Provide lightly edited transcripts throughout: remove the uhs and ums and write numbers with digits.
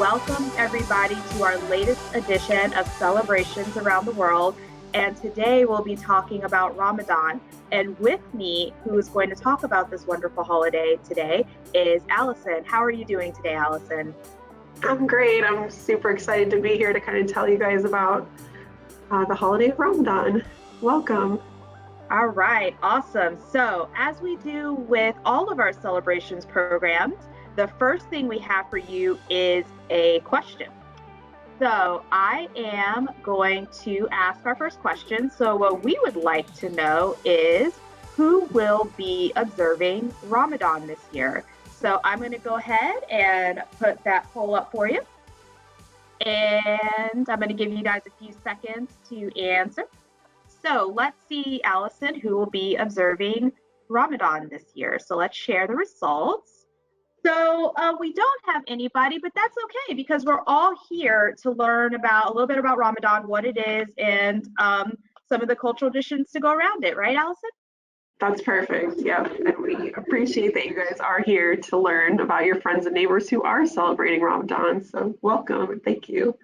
welcome everybody to our latest edition of Celebrations Around the World. And today we'll be talking about Ramadan. And with me, who is going to talk about this wonderful holiday today, is Allison. How are you doing today, Allison? I'm great. I'm super excited to be here to kind of tell you guys about the holiday of Ramadan. Welcome. All right, awesome. So, as we do with all of our celebrations programs, the first thing we have for you is a question. So, I am going to ask our first question. So, what we would like to know is who will be observing Ramadan this year? So, I'm going to go ahead and put that poll up for you. And I'm going to give you guys a few seconds to answer. So let's see, Allison, who will be observing Ramadan this year. So let's share the results. So we don't have anybody, but that's okay because we're all here to learn about a little bit about Ramadan, what it is, and some of the cultural traditions to go around it. Right, Allison? That's perfect. Yeah. And we appreciate that you guys are here to learn about your friends and neighbors who are celebrating Ramadan. So welcome and thank you.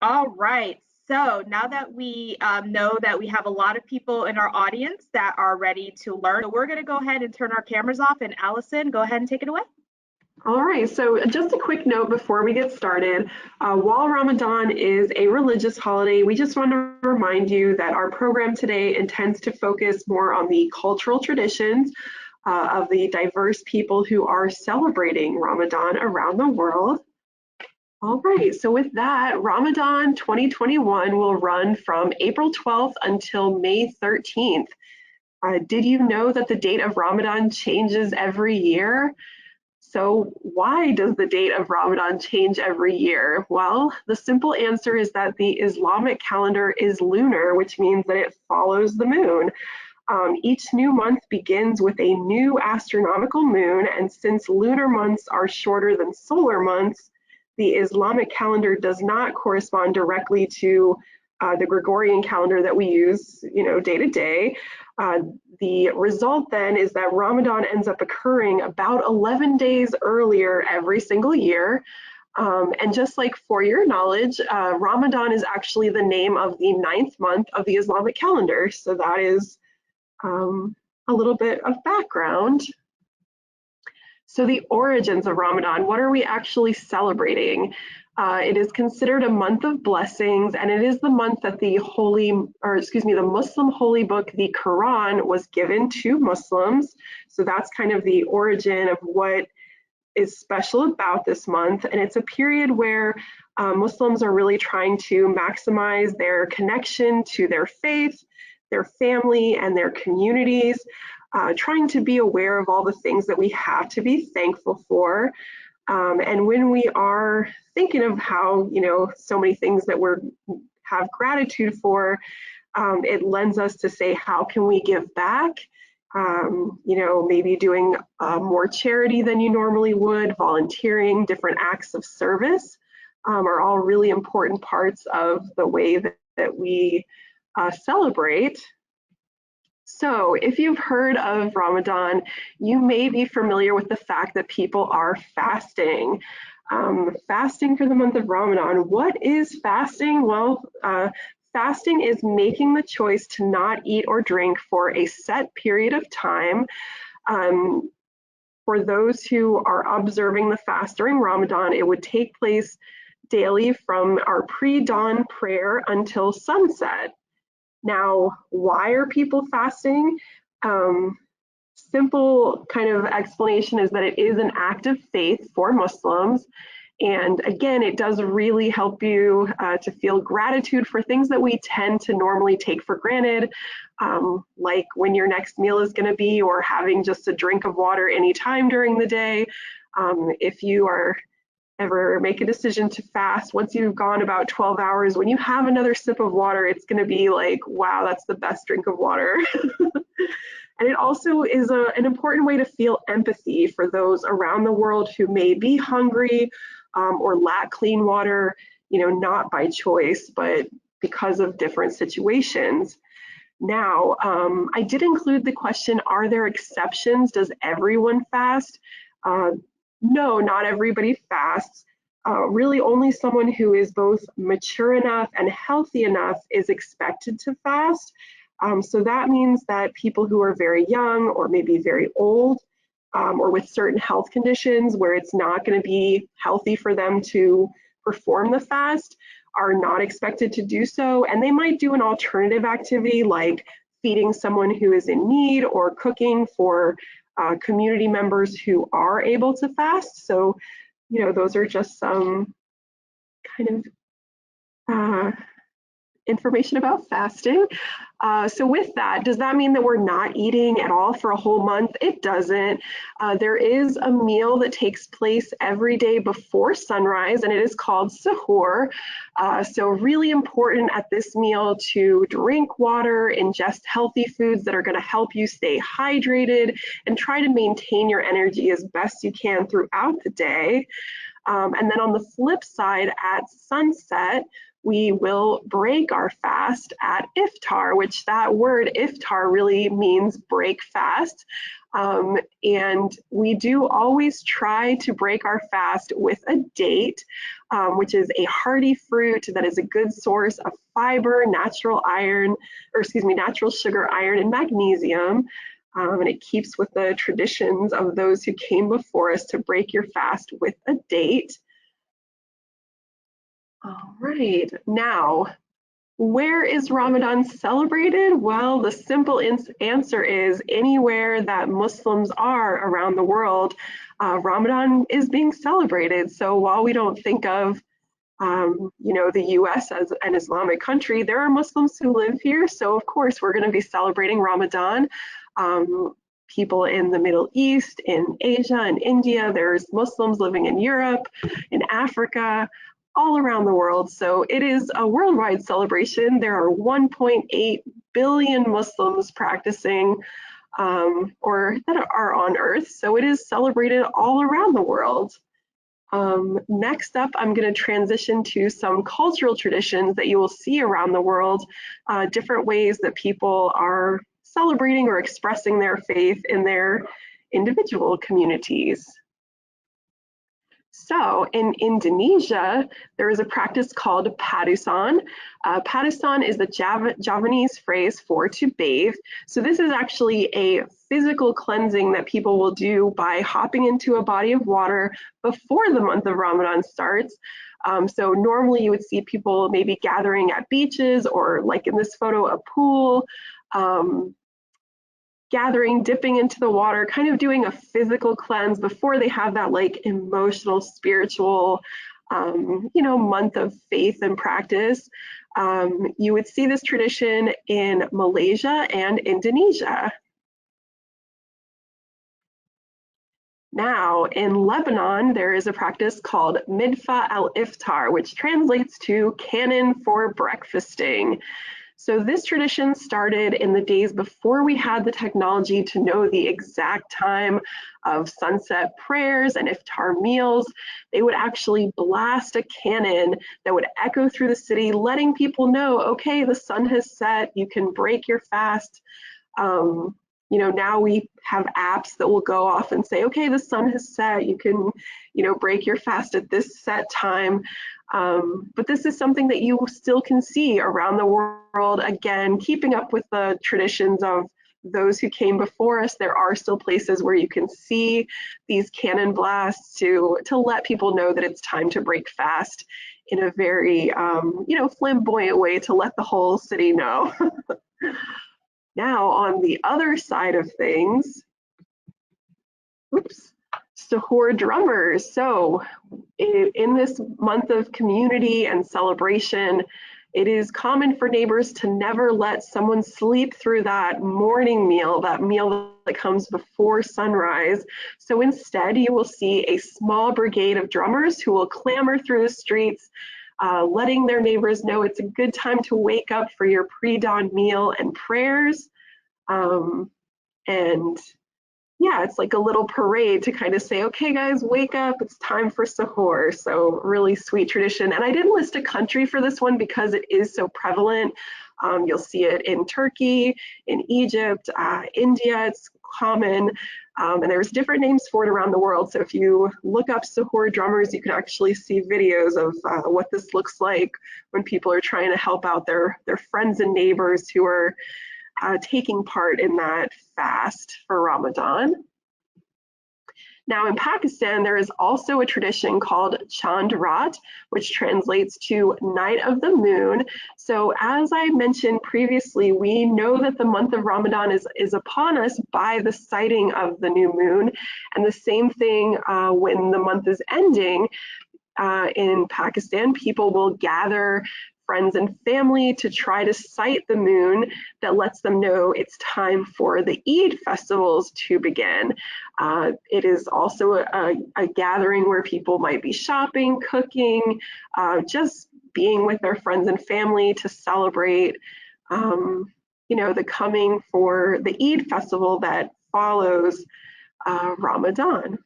All right. So now that we know that we have a lot of people in our audience that are ready to learn, so we're going to go ahead and turn our cameras off. And Allison, go ahead and take it away. All right, so just a quick note before we get started. While Ramadan is a religious holiday, we just want to remind you that our program today intends to focus more on the cultural traditions of the diverse people who are celebrating Ramadan around the world. All right, so with that, Ramadan 2021 will run from April 12th until May 13th. Did you know that the date of Ramadan changes every year? So why does the date of Ramadan change every year? Well, the simple answer is that the Islamic calendar is lunar, which means that it follows the moon. Each new month begins with a new astronomical moon, and since lunar months are shorter than solar months, the Islamic calendar does not correspond directly to the Gregorian calendar that we use, day to day. The result then is that Ramadan ends up occurring about 11 days earlier every single year. And just like for your knowledge, Ramadan is actually the name of the 9th month of the Islamic calendar. So that is a little bit of background. So the origins of Ramadan, what are we actually celebrating? It is considered a month of blessings, and it is the month that the Muslim holy book, the Quran, was given to Muslims. So that's kind of the origin of what is special about this month. And it's a period where Muslims are really trying to maximize their connection to their faith, their family, and their communities. Trying to be aware of all the things that we have to be thankful for. And when we are thinking of how, so many things that we have gratitude for, it lends us to say, how can we give back? Maybe doing more charity than you normally would, volunteering, different acts of service are all really important parts of the way that we celebrate. So if you've heard of Ramadan, you may be familiar with the fact that people are fasting. Fasting for the month of Ramadan. What is fasting? Well, fasting is making the choice to not eat or drink for a set period of time. For those who are observing the fast during Ramadan, it would take place daily from our pre-dawn prayer until sunset. Now, why are people fasting? Simple kind of explanation is that it is an act of faith for Muslims. And again, it does really help you to feel gratitude for things that we tend to normally take for granted, like when your next meal is going to be, or having just a drink of water anytime during the day. If you are ever make a decision to fast, once you've gone about 12 hours, when you have another sip of water, it's going to be like, wow, that's the best drink of water. And it also is an important way to feel empathy for those around the world who may be hungry or lack clean water, not by choice, but because of different situations. Now, I did include the question, are there exceptions? Does everyone fast? No, not everybody fasts. Really only someone who is both mature enough and healthy enough is expected to fast. So that means that people who are very young or maybe very old or with certain health conditions where it's not going to be healthy for them to perform the fast are not expected to do so. And they might do an alternative activity like feeding someone who is in need or cooking for community members who are able to fast. So, you know, those are just some kind of information about fasting. So with that, does that mean that we're not eating at all for a whole month? It doesn't. There is a meal that takes place every day before sunrise, and it is called sahur. So really important at this meal to drink water, ingest healthy foods that are going to help you stay hydrated, and try to maintain your energy as best you can throughout the day. And then on the flip side, at sunset, we will break our fast at iftar, which that word iftar really means break fast. And we do always try to break our fast with a date, which is a hearty fruit that is a good source of fiber, natural iron, or excuse me, natural sugar, iron, and magnesium. And it keeps with the traditions of those who came before us to break your fast with a date. All right, now, where is Ramadan celebrated? Well, the simple answer is anywhere that Muslims are around the world, Ramadan is being celebrated. So while we don't think of you know, the US as an Islamic country, there are Muslims who live here. So of course, we're going to be celebrating Ramadan. People in the Middle East, in Asia, and India, there's Muslims living in Europe, in Africa, all around the world. So it is a worldwide celebration. There are 1.8 billion Muslims practicing or that are on earth. So it is celebrated all around the world. Next up, I'm going to transition to some cultural traditions that you will see around the world, different ways that people are celebrating or expressing their faith in their individual communities. So in Indonesia, there is a practice called padusan. Padusan is the Javanese phrase for to bathe. So this is actually a physical cleansing that people will do by hopping into a body of water before the month of Ramadan starts. So normally you would see people maybe gathering at beaches or, like in this photo, a pool, gathering, dipping into the water, kind of doing a physical cleanse before they have that like emotional, spiritual, you know, month of faith and practice. You would see this tradition in Malaysia and Indonesia. Now, in Lebanon, there is a practice called Midfa al-Iftar, which translates to canon for breakfasting. So this tradition started in the days before we had the technology to know the exact time of sunset prayers and iftar meals. They would actually blast a cannon that would echo through the city, letting people know, okay, the sun has set, you can break your fast. You know, now we have apps that will go off and say, okay, the sun has set, you can, you know, break your fast at this set time. But this is something that you still can see around the world. Again, keeping up with the traditions of those who came before us, there are still places where you can see these cannon blasts to let people know that it's time to break fast in a very, you know, flamboyant way to let the whole city know. Now, on the other side of things, oops, sahur drummers. So in this month of community and celebration, it is common for neighbors to never let someone sleep through that morning meal, that meal that comes before sunrise. So instead, you will see a small brigade of drummers who will clamor through the streets, letting their neighbors know it's a good time to wake up for your pre-dawn meal and prayers. And yeah, it's like a little parade to kind of say, okay, guys, wake up, it's time for sahur. So really sweet tradition. And I didn't list a country for this one because it is so prevalent. You'll see it in Turkey, in Egypt, India, it's common. And there's different names for it around the world. So if you look up sahur drummers, you can actually see videos of what this looks like when people are trying to help out their friends and neighbors who are taking part in that fast for Ramadan. Now in Pakistan, there is also a tradition called Chand Raat, which translates to Night of the Moon. So as I mentioned previously, we know that the month of Ramadan is upon us by the sighting of the new moon. And the same thing when the month is ending in Pakistan, people will gather friends and family to try to sight the moon that lets them know it's time for the Eid festivals to begin. It is also a gathering where people might be shopping, cooking, just being with their friends and family to celebrate, the coming for the Eid festival that follows Ramadan.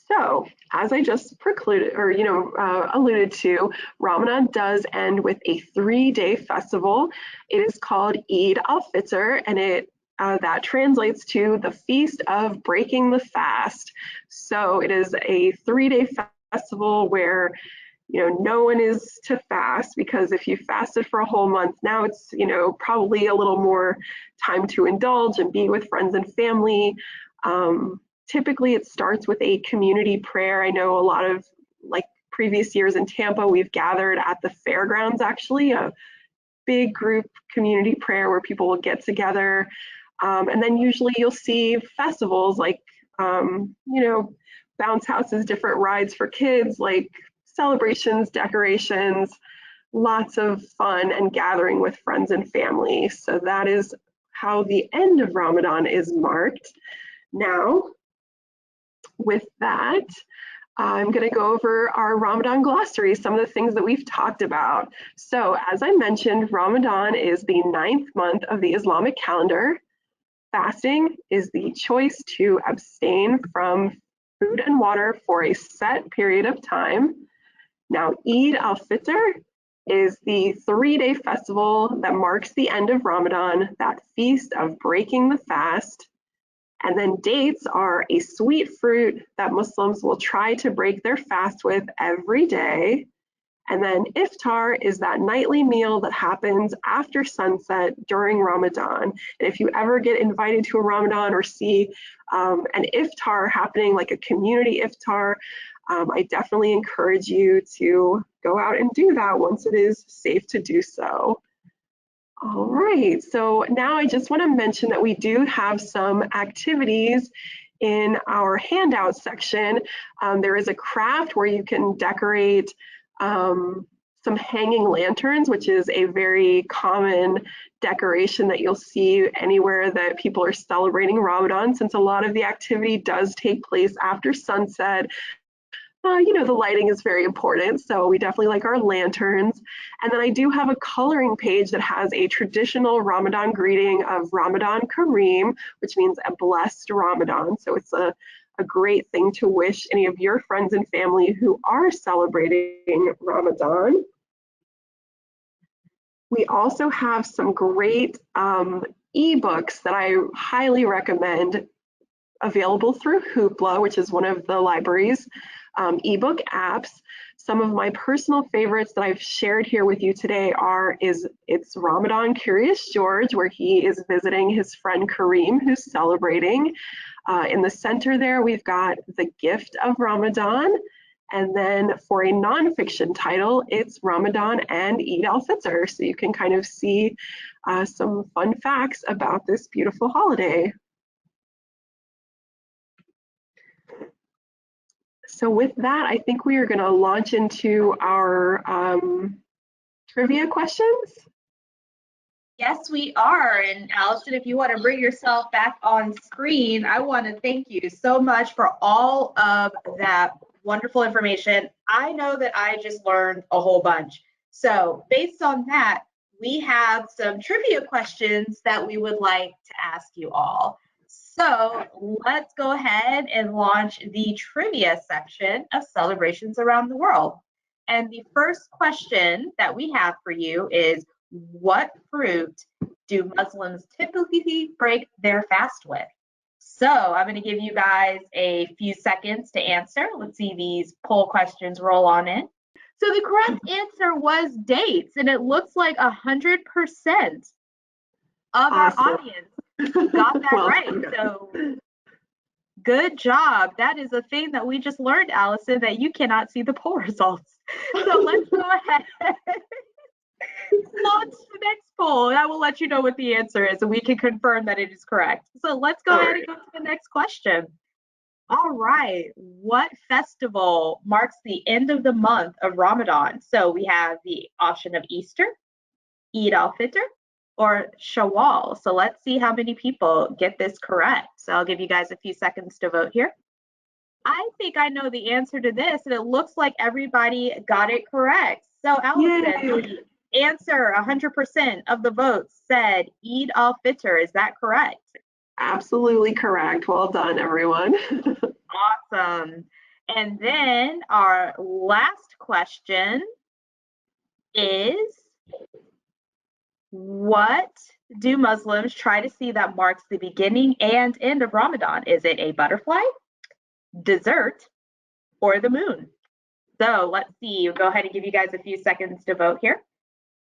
So, as I just alluded to, Ramadan does end with a 3-day festival. It is called Eid Al-Fitr, and that translates to the Feast of Breaking the Fast. So it is a 3-day festival where no one is to fast, because if you fasted for a whole month, now it's probably a little more time to indulge and be with friends and family. Typically, it starts with a community prayer. I know a lot of, like previous years in Tampa, we've gathered at the fairgrounds, actually, a big group community prayer where people will get together. And then usually you'll see festivals like, bounce houses, different rides for kids, like celebrations, decorations, lots of fun and gathering with friends and family. So that is how the end of Ramadan is marked. Now, with that, I'm going to go over our Ramadan glossary, some of the things that we've talked about. So as I mentioned, Ramadan is the 9th month of the Islamic calendar. Fasting is the choice to abstain from food and water for a set period of time. Now, Eid al-Fitr is the 3-day festival that marks the end of Ramadan, that feast of breaking the fast. And then dates are a sweet fruit that Muslims will try to break their fast with every day. And then iftar is that nightly meal that happens after sunset during Ramadan. And if you ever get invited to a Ramadan or see an iftar happening, like a community iftar, I definitely encourage you to go out and do that once it is safe to do so. All right, so now I just want to mention that we do have some activities in our handout section. There is a craft where you can decorate some hanging lanterns, which is a very common decoration that you'll see anywhere that people are celebrating Ramadan, since a lot of the activity does take place after sunset. The lighting is very important, so we definitely like our lanterns. And then I do have a coloring page that has a traditional Ramadan greeting of Ramadan Kareem, which means a blessed Ramadan. So it's a great thing to wish any of your friends and family who are celebrating Ramadan. We also have some great ebooks that I highly recommend, available through Hoopla, which is one of the library's ebook apps. Some of my personal favorites that I've shared here with you today it's Ramadan Curious George, where he is visiting his friend Kareem, who's celebrating. In the center there, we've got The Gift of Ramadan. And then for a nonfiction title, it's Ramadan and Eid al-Fitr. So you can kind of see some fun facts about this beautiful holiday. So with that, I think we are going to launch into our trivia questions. Yes, we are. And Allison, if you want to bring yourself back on screen, I want to thank you so much for all of that wonderful information. I know that I just learned a whole bunch. So based on that, we have some trivia questions that we would like to ask you all. So let's go ahead and launch the trivia section of Celebrations Around the World. And the first question that we have for you is, what fruit do Muslims typically break their fast with? So I'm going to give you guys a few seconds to answer. Let's see these poll questions roll on in. So the correct answer was dates, and it looks like 100% of our audience got that Well, right. So good job. That is a thing that we just learned, Allison, that you cannot see the poll results. So let's go ahead. Launch the next poll, and I will let you know what the answer is, and we can confirm that it is correct. So let's go ahead and go to the next question. All right, what festival marks the end of the month of Ramadan? So we have the option of Easter, Eid al-Fitr, or Shawwal. So let's see how many people get this correct. So I'll give you guys a few seconds to vote here. I think I know the answer to this, and it looks like everybody got it correct. So Allison, the answer, 100% of the votes said Eid al-Fitr. Is that correct? Absolutely correct. Well done, everyone. Awesome. And then our last question is, what do Muslims try to see that marks the beginning and end of Ramadan? Is it a butterfly, dessert, or the moon? So let's see. We'll go ahead and give you guys a few seconds to vote here.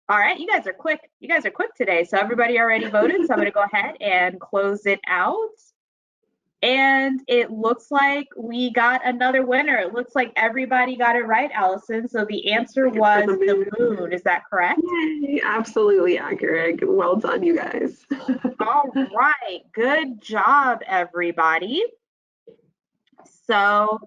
All right, you guys are quick. You guys are quick today. So everybody already voted. So I'm going to go ahead and close it out. And it looks like we got another winner. It looks like everybody got it right, Allison. So the answer was the moon. Is that correct? Yay, absolutely accurate. Well done, you guys. All right. Good job, everybody. So,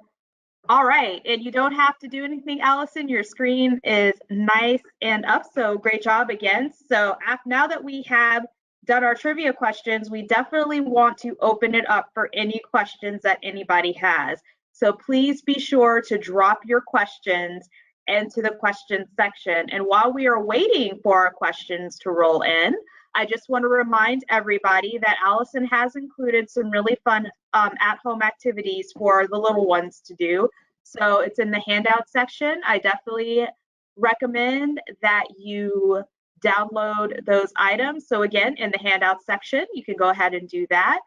all right. And you don't have to do anything, Allison. Your screen is nice and up. So great job again. So now that we have done our trivia questions, we definitely want to open it up for any questions that anybody has. So please be sure to drop your questions into the questions section. And while we are waiting for our questions to roll in, I just want to remind everybody that Allison has included some really fun at-home activities for the little ones to do. So it's in the handout section. I definitely recommend that you download those items. So again, in the handout section, you can go ahead and do that.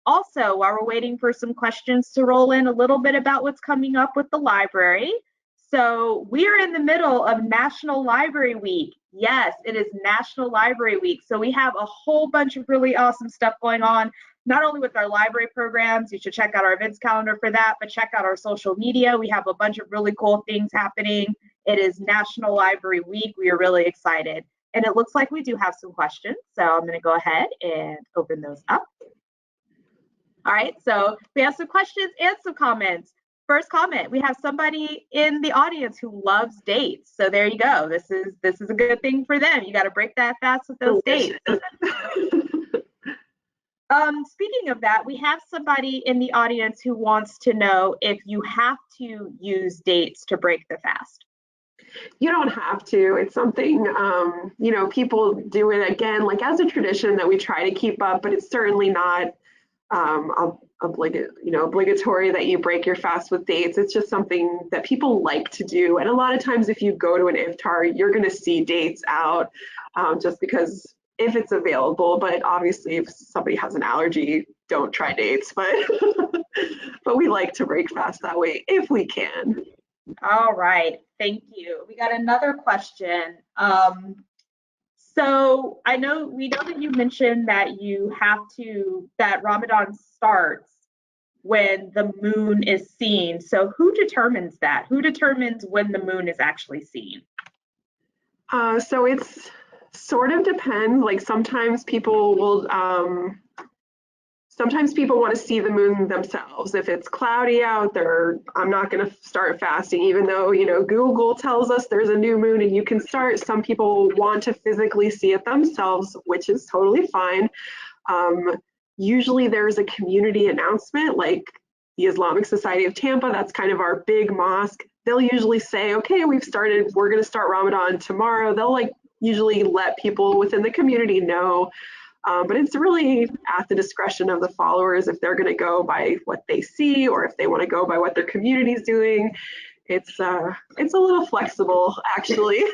Also, while we're waiting for some questions to roll in, a little bit about what's coming up with the library. So we are in the middle of National Library Week. Yes, it is National Library Week. So we have a whole bunch of really awesome stuff going on, not only with our library programs. You should check out our events calendar for that, but check out our social media. We have a bunch of really cool things happening. It is National Library Week. We are really excited. And it looks like we do have some questions. So I'm going to go ahead and open those up. All right, so we have some questions and some comments. First comment, we have somebody in the audience who loves dates. So there you go. This is a good thing for them. You got to break that fast with those dates. Speaking of that, we have somebody in the audience who wants to know if you have to use dates to break the fast. You don't have to. It's something, people do it again, like as a tradition that we try to keep up, but it's certainly not obligatory that you break your fast with dates. It's just something that people like to do. And a lot of times if you go to an iftar, you're going to see dates out just because if it's available. But obviously if somebody has an allergy, don't try dates. But but we like to break fast that way if we can. All right, thank you. We got another question. So we know that you mentioned that that Ramadan starts when the moon is seen. So who determines that? Who determines when the moon is actually seen? So it's sort of depends. Like sometimes people want to see the moon themselves. If it's cloudy out there, I'm not going to start fasting, even though, Google tells us there's a new moon and you can start. Some people want to physically see it themselves, which is totally fine. Usually there's a community announcement, like the Islamic Society of Tampa. That's kind of our big mosque. They'll usually say, okay, we're going to start Ramadan tomorrow. They'll usually let people within the community know. But it's really at the discretion of the followers if they're going to go by what they see or if they want to go by what their community is doing. It's a little flexible, actually.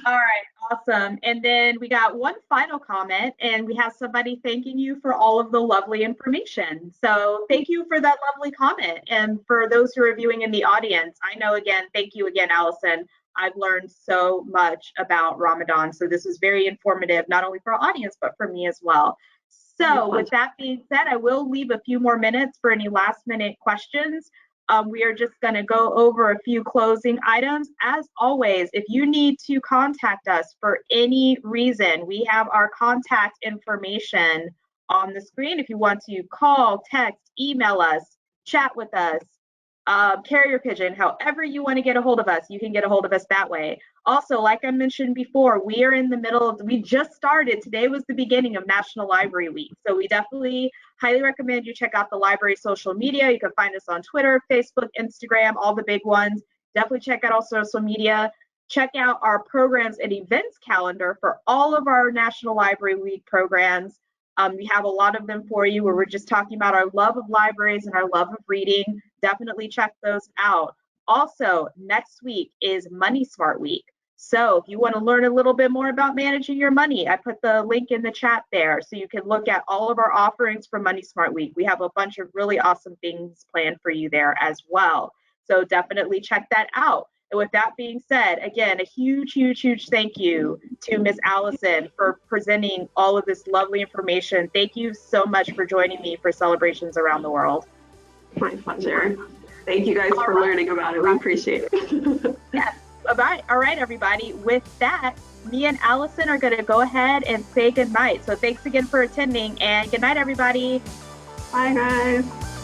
All right, Awesome. And then we got one final comment, and we have somebody thanking you for all of the lovely information. So thank you for that lovely comment. And for those who are viewing in the audience, I know, again, thank you again, Allison. I've learned so much about Ramadan. So this was very informative, not only for our audience, but for me as well. So with that being said, I will leave a few more minutes for any last minute questions. We are just going to go over a few closing items. As always, if you need to contact us for any reason, we have our contact information on the screen. If you want to call, text, email us, chat with us, carrier pigeon, however you want to get a hold of us, you can get a hold of us that way. Also, like I mentioned before, we are in the middle of, we just started, today was the beginning of National Library Week. So we definitely highly recommend you check out the library social media. You can find us on Twitter, Facebook, Instagram, all the big ones. Definitely check out our social media. Check out our programs and events calendar for all of our National Library Week programs. We have a lot of them for you where we're just talking about our love of libraries and our love of reading. Definitely check those out. Also, next week is Money Smart Week. So if you want to learn a little bit more about managing your money, I put the link in the chat there so you can look at all of our offerings for Money Smart Week. We have a bunch of really awesome things planned for you there as well. So definitely check that out. And with that being said, again, a huge, huge, huge thank you to Miss Allison for presenting all of this lovely information. Thank you so much for joining me for Celebrations Around the World. My pleasure. Thank you guys for learning about it. We appreciate it. Yes. All right, everybody. With that, me and Allison are going to go ahead and say goodnight. So thanks again for attending, and good night, everybody. Bye, guys.